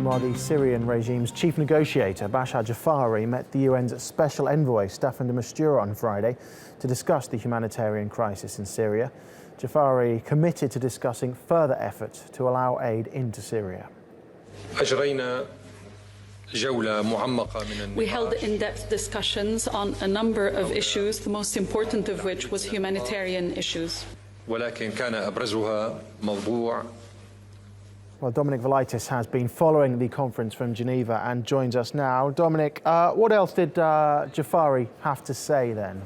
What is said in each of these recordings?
While the Syrian regime's chief negotiator, Bashar Jafari, met the UN's special envoy, Stephan de Mistura, on Friday to discuss the humanitarian crisis in Syria. Jafari committed to discussing further efforts to allow aid into Syria. We held in-depth discussions on a number of issues, the most important of which was humanitarian issues. Well, Dominic Valitis has been following the conference from Geneva and joins us now. Dominic, what else did Jafari have to say then?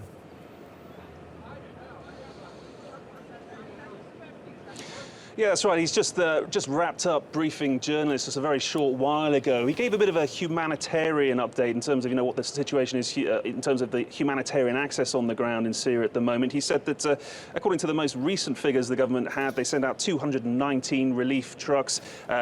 Yeah, that's right. He's just wrapped up briefing journalists just a very short while ago. He gave a bit of a humanitarian update in terms of, what the situation is in terms of the humanitarian access on the ground in Syria at the moment. He said that according to the most recent figures the government had, they sent out 219 relief trucks,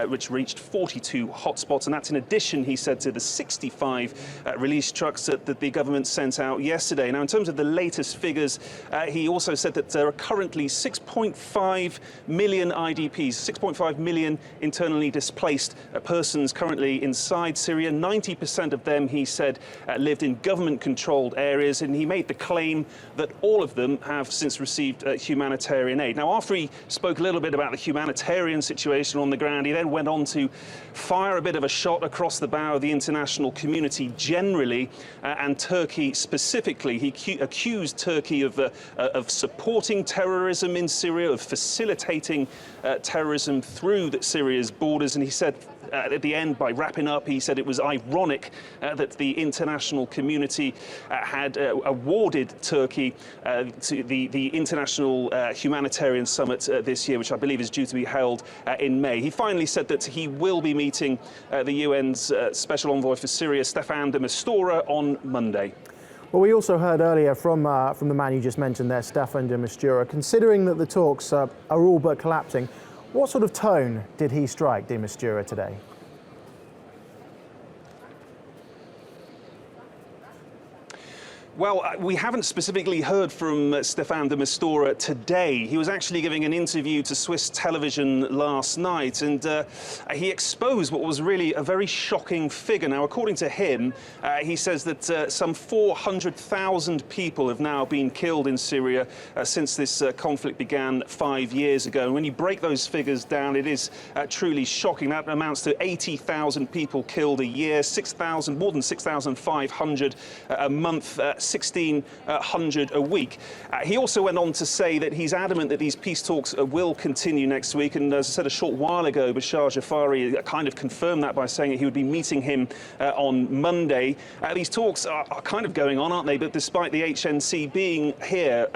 which reached 42 hotspots. And that's in addition, he said, to the 65 relief trucks that the government sent out yesterday. Now, in terms of the latest figures, he also said that there are currently 6.5 million IDPs, 6.5 million internally displaced persons currently inside Syria. 90% of them, he said, lived in government-controlled areas, and he made the claim that all of them have since received humanitarian aid. Now, after he spoke a little bit about the humanitarian situation on the ground, he then went on to fire a bit of a shot across the bow of the international community generally, and Turkey specifically. He accused Turkey of supporting terrorism in Syria, of facilitating terrorism through Syria's borders, and he said at the end, by wrapping up, he said it was ironic that the international community had awarded Turkey to the International Humanitarian Summit this year, which I believe is due to be held in May. He finally said that he will be meeting the UN's Special Envoy for Syria, Stephan de Mistura, on Monday. Well, we also heard earlier from the man you just mentioned there, Stephan de Mistura. Considering that the talks are all but collapsing, what sort of tone did he strike, de Mistura, today? Well, we haven't specifically heard from Stephan de Mistura today. He was actually giving an interview to Swiss television last night, and he exposed what was really a very shocking figure. Now, according to him, he says that some 400,000 people have now been killed in Syria since this conflict began 5 years ago. And when you break those figures down, it is truly shocking. That amounts to 80,000 people killed a year, more than 6,500 a month, 1,600 a week. He also went on to say that he's adamant that these peace talks will continue next week. And as I said a short while ago, Bashar Jafari kind of confirmed that by saying that he would be meeting him on Monday. These talks are kind of going on, aren't they? But despite the HNC being here,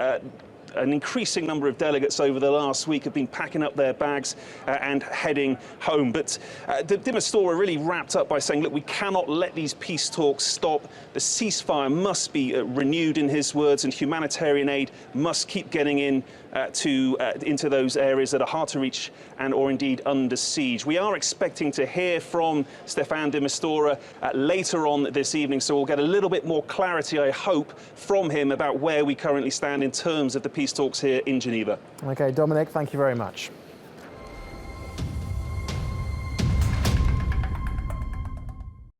an increasing number of delegates over the last week have been packing up their bags and heading home. But de Mistura really wrapped up by saying, look, we cannot let these peace talks stop. The ceasefire must be renewed, in his words, and humanitarian aid must keep getting into those areas that are hard to reach and or indeed under siege. We are expecting to hear from Stephan de Mistura later on this evening, so we'll get a little bit more clarity, I hope, from him about where we currently stand in terms of the peace talks here in Geneva. OK, Dominic, thank you very much.